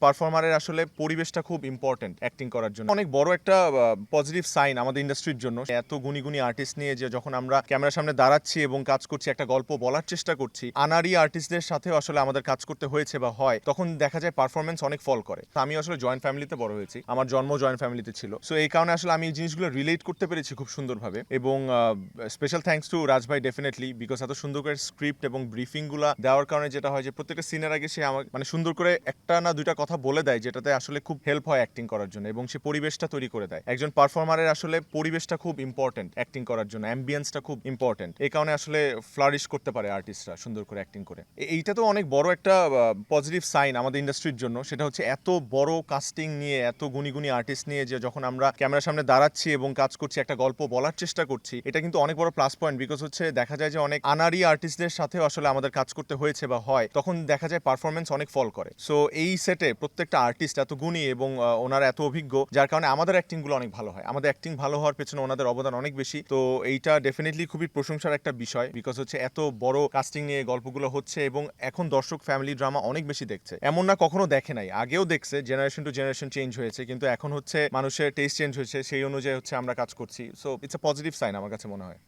পারফর্মারের আসলে পরিবেশটা খুব ইম্পর্টেন্ট অ্যাক্টিং করার জন্য। অনেক বড় একটা পজিটিভ সাইন আমাদের ইন্ডাস্ট্রির জন্য। এত গুণী গুণী আর্টিস্ট নিয়ে যে যখন আমরা ক্যামেরার সামনে দাঁড়াচ্ছি এবং কাজ করছি, একটা গল্প বলার চেষ্টা করছি, আনাড়ি আর্টিস্টদের সাথেও আসলে আমাদের কাজ করতে হয়েছে বা হয়, তখন দেখা যায় পারফরমেন্স অনেক ফল করে। তো আমি আসলে জয়েন্ট ফ্যামিলিতে বড় হয়েছি, আমার জন্ম জয়েন্ট ফ্যামিলিতে ছিল। সো এই কারণে আসলে আমি এই জিনিসগুলো রিলেট করতে পেরেছি খুব সুন্দরভাবে। এবং স্পেশাল থ্যাঙ্কস টু রাজ ভাই ডেফিনেটলি, বিকজ এত সুন্দর করে স্ক্রিপ্ট এবং ব্রিফিংগুলো দেওয়ার কারণে যেটা হয় যে প্রত্যেকটা সিনের আগে সে আমার মানে সুন্দর করে একটা না দুইটা কথা বলে দেয়, যেটাতে আসলে খুব হেল্প হয় অ্যাক্টিং করার জন্য, এবং সে পরিবেশটা তৈরি করে দেয়। একজন পারফর্মারের আসলে পরিবেশটা খুব ইম্পর্টেন্ট অ্যাক্টিং করার জন্য, অ্যাম্বিয়েন্সটা খুব ইম্পর্টেন্ট। এই কারণে আসলে ফ্লারিশ করতে পারে আর্টিস্টরা সুন্দর করে অ্যাক্টিং করে। এইটা তো অনেক বড় একটা পজিটিভ সাইন আমাদের ইন্ডাস্ট্রির জন্য। সেটা হচ্ছে এত বড় কাস্টিং নিয়ে, এত গুণী গুণী আর্টিস্ট নিয়ে যে যখন আমরা ক্যামেরার সামনে দাঁড়াচ্ছি এবং কাজ করছি, একটা গল্প বলার চেষ্টা করছি, এটা কিন্তু অনেক বড় প্লাস পয়েন্ট। বিকজ হচ্ছে দেখা যায় যে অনেক আনাড়ি আর্টিস্টদের সাথেও আসলে আমাদের কাজ করতে হয়েছে বা হয়, তখন দেখা যায় পারফরমেন্স অনেক ফল করে। সো এই সেটে প্রত্যেকটা আর্টিস্ট এত গুণী এবং ওনারা এত অভিজ্ঞ, যার কারণে আমাদের অ্যাক্টিংগুলো অনেক ভালো হয়। আমাদের অ্যাক্টিং ভালো হওয়ার পেছনে ওনাদের অবদান অনেক বেশি। তো এইটা ডেফিনেটলি খুবই প্রশংসার একটা বিষয়, বিকজ হচ্ছে এত বড় কাস্টিং নিয়ে গল্পগুলো হচ্ছে এবং এখন দর্শক ফ্যামিলি ড্রামা অনেক বেশি দেখছে। এমন না কখনো দেখে নাই, আগেও দেখছে, জেনারেশন টু জেনারেশন চেঞ্জ হয়েছে, কিন্তু এখন হচ্ছে মানুষের টেস্ট চেঞ্জ হয়েছে, সেই অনুযায়ী হচ্ছে আমরা কাজ করছি। So it's a positive sign আমার কাছে মনে হয়।